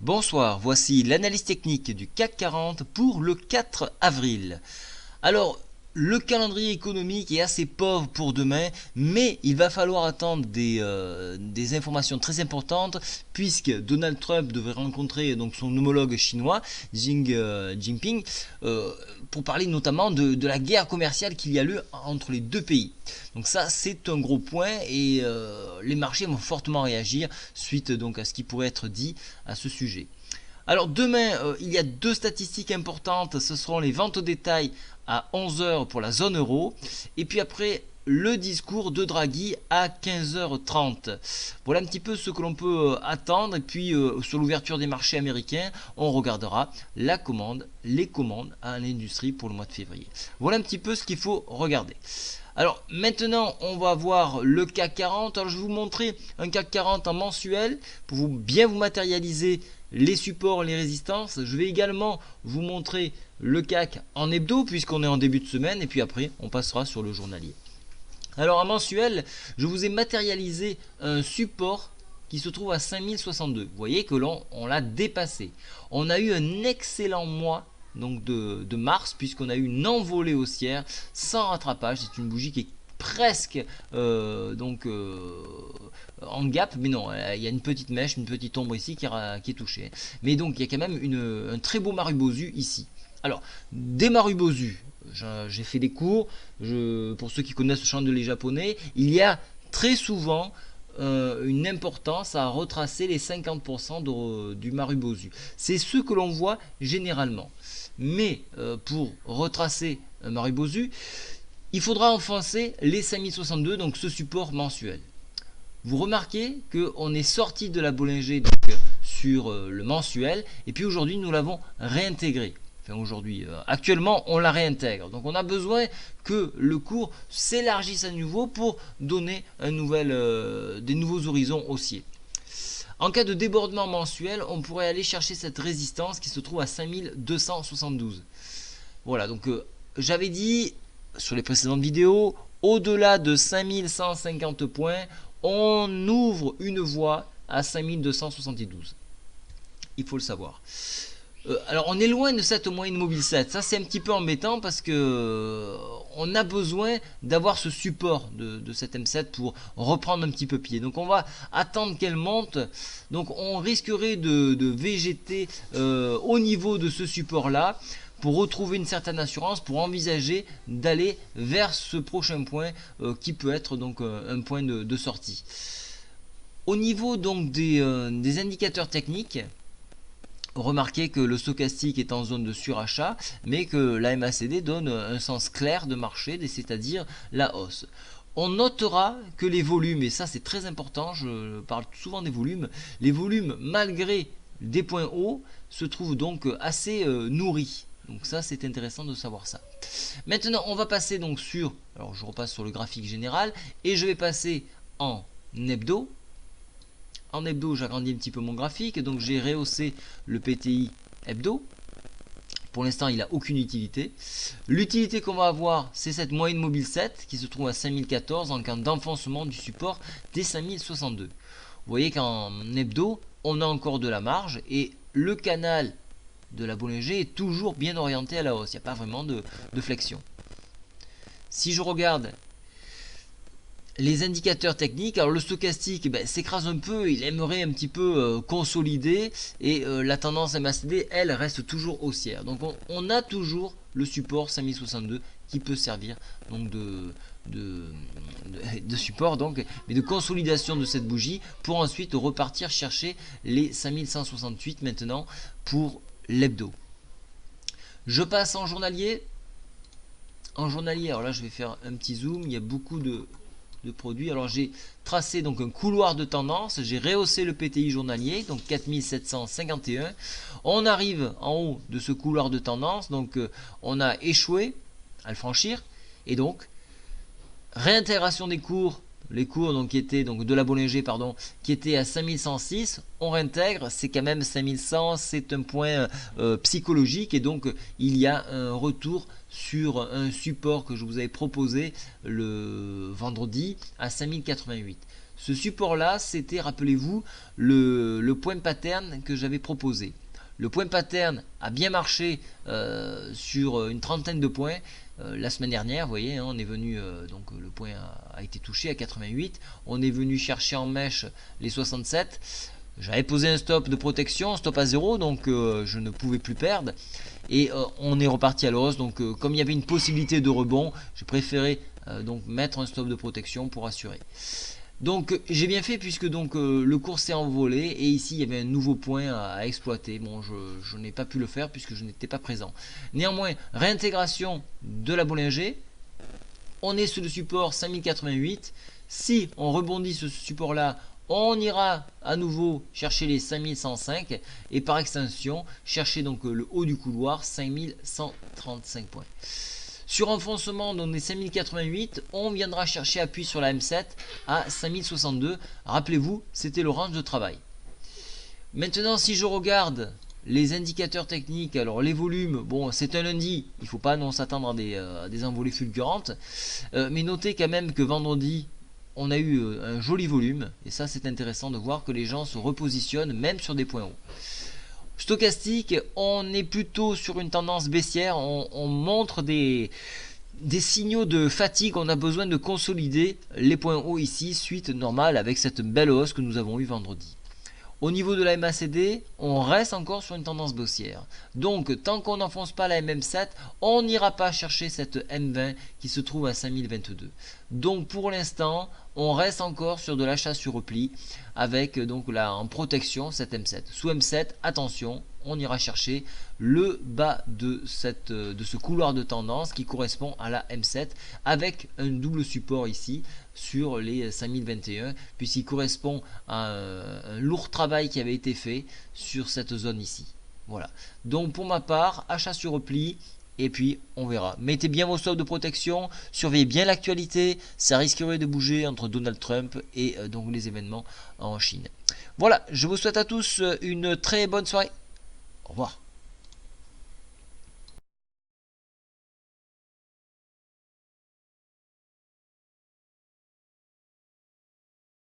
Bonsoir, voici l'analyse technique du CAC 40 pour le 4 avril. Alors, le calendrier économique est assez pauvre pour demain, mais il va falloir attendre des informations très importantes puisque Donald Trump devrait rencontrer donc son homologue chinois, Jinping, pour parler notamment de la guerre commerciale qu'il y a lieu entre les deux pays. Donc ça, c'est un gros point et les marchés vont fortement réagir suite donc à ce qui pourrait être dit à ce sujet. Alors demain, il y a deux statistiques importantes, ce seront les ventes au détail à 11 h pour la zone euro, et puis après le discours de Draghi à 15h30. Voilà un petit peu ce que l'on peut attendre, et puis sur l'ouverture des marchés américains, on regardera la commande, les commandes à l'industrie pour le mois de février. Voilà un petit peu ce qu'il faut regarder. Alors maintenant on va voir le CAC 40. Alors je vais vous montrer un CAC 40 en mensuel pour bien vous matérialiser les supports, les résistances. Je vais également vous montrer le CAC en hebdo puisqu'on est en début de semaine et puis après on passera sur le journalier. Alors en mensuel, je vous ai matérialisé un support qui se trouve à 5062. Vous voyez que on l'a dépassé. On a eu un excellent mois donc de mars puisqu'on a eu une envolée haussière sans rattrapage. C'est une bougie qui est presque en gap, mais non, il y a une petite mèche, une petite ombre ici qui est touchée. Mais donc il y a quand même un très beau Marubozu ici. Alors, des Marubozu, j'ai fait des cours, pour ceux qui connaissent le chandelier japonais, il y a très souvent une importance à retracer les 50% du Marubozu. C'est ce que l'on voit généralement. Mais pour retracer un Marubozu, il faudra enfoncer les 5062, donc ce support mensuel. Vous remarquez qu'on est sorti de la Bollinger sur le mensuel, et puis aujourd'hui nous l'avons réintégré. Enfin aujourd'hui, actuellement on la réintègre. Donc on a besoin que le cours s'élargisse à nouveau pour donner des nouveaux horizons haussiers. En cas de débordement mensuel, on pourrait aller chercher cette résistance qui se trouve à 5272. Voilà, donc j'avais dit sur les précédentes vidéos, au-delà de 5150 points, on ouvre une voie à 5272. Il faut le savoir. Alors on est loin de cette moyenne mobile 7, ça c'est un petit peu embêtant parce que on a besoin d'avoir ce support de cette M7 pour reprendre un petit peu pied. Donc on va attendre qu'elle monte, donc on risquerait de végéter au niveau de ce support là pour retrouver une certaine assurance, pour envisager d'aller vers ce prochain point qui peut être donc un point de sortie. Au niveau donc des indicateurs techniques, remarquez que le stochastique est en zone de surachat, mais que la MACD donne un sens clair de marché, c'est-à-dire la hausse. On notera que les volumes, et ça c'est très important, je parle souvent des volumes, les volumes malgré des points hauts se trouvent donc assez nourris. Donc ça c'est intéressant de savoir ça. Maintenant on va passer donc alors je repasse sur le graphique général, et je vais passer en hebdo. En hebdo, j'agrandis un petit peu mon graphique, donc j'ai rehaussé le PTI hebdo. Pour l'instant, il n'a aucune utilité. L'utilité qu'on va avoir, c'est cette moyenne mobile 7 qui se trouve à 5014 en cas d'enfoncement du support des 5062. Vous voyez qu'en hebdo, on a encore de la marge et le canal de la Bollinger est toujours bien orienté à la hausse. Il n'y a pas vraiment de flexion. Si je regarde les indicateurs techniques, alors le stochastique s'écrase un peu, il aimerait un petit peu consolider, et la tendance MACD elle reste toujours haussière. Donc on a toujours le support 5062 qui peut servir donc de support, donc, mais de consolidation de cette bougie pour ensuite repartir chercher les 5168 maintenant pour l'hebdo. Je passe en journalier. En journalier, alors là je vais faire un petit zoom, il y a beaucoup de produits. Alors j'ai tracé donc un couloir de tendance, j'ai rehaussé le PTI journalier, donc 4751. On arrive en haut de ce couloir de tendance, donc on a échoué à le franchir, et donc réintégration des cours, les cours donc qui étaient donc de la Bollinger qui était à 5106, on réintègre, c'est quand même 5100, c'est un point psychologique, et donc il y a un retour sur un support que je vous avais proposé le vendredi à 5088. Ce support là, c'était, rappelez-vous, le point pattern que j'avais proposé. Le point pattern a bien marché sur une trentaine de points la semaine dernière. Vous voyez, hein, on est venu, donc le point a été touché à 88. On est venu chercher en mèche les 67. J'avais posé un stop de protection, stop à 0, donc je ne pouvais plus perdre. Et on est reparti à la hausse. Donc comme il y avait une possibilité de rebond, j'ai préféré donc mettre un stop de protection pour assurer. Donc j'ai bien fait puisque donc le cours s'est envolé et ici il y avait un nouveau point à exploiter. Bon, je n'ai pas pu le faire puisque je n'étais pas présent. Néanmoins, réintégration de la Bollinger. On est sur le support 5088. Si on rebondit sur ce support là, on ira à nouveau chercher les 5105 et par extension chercher donc le haut du couloir 5135 points. Sur enfoncement, on est 5088, on viendra chercher appui sur la M7 à 5062. Rappelez-vous, c'était le range de travail. Maintenant, si je regarde les indicateurs techniques, alors les volumes, bon, c'est un lundi, il ne faut pas non s'attendre à des envolées fulgurantes. Mais notez quand même que vendredi, on a eu un joli volume. Et ça, c'est intéressant de voir que les gens se repositionnent même sur des points hauts. Stochastique, on est plutôt sur une tendance baissière, on montre des signaux de fatigue, on a besoin de consolider les points hauts ici, suite normale avec cette belle hausse que nous avons eue vendredi. Au niveau de la MACD, on reste encore sur une tendance baissière. Donc, tant qu'on n'enfonce pas la MM7, on n'ira pas chercher cette M20 qui se trouve à 5022. Donc, pour l'instant, on reste encore sur de l'achat sur repli avec donc là en protection cette M7. Sous M7, attention, on ira chercher le bas de ce couloir de tendance qui correspond à la M7 avec un double support ici sur les 5021 puisqu'il correspond à un lourd travail qui avait été fait sur cette zone ici. Voilà. Donc pour ma part, achat sur repli. Et puis on verra. Mettez bien vos stops de protection, surveillez bien l'actualité, ça risquerait de bouger entre Donald Trump et donc les événements en Chine. Voilà, je vous souhaite à tous une très bonne soirée. Au revoir.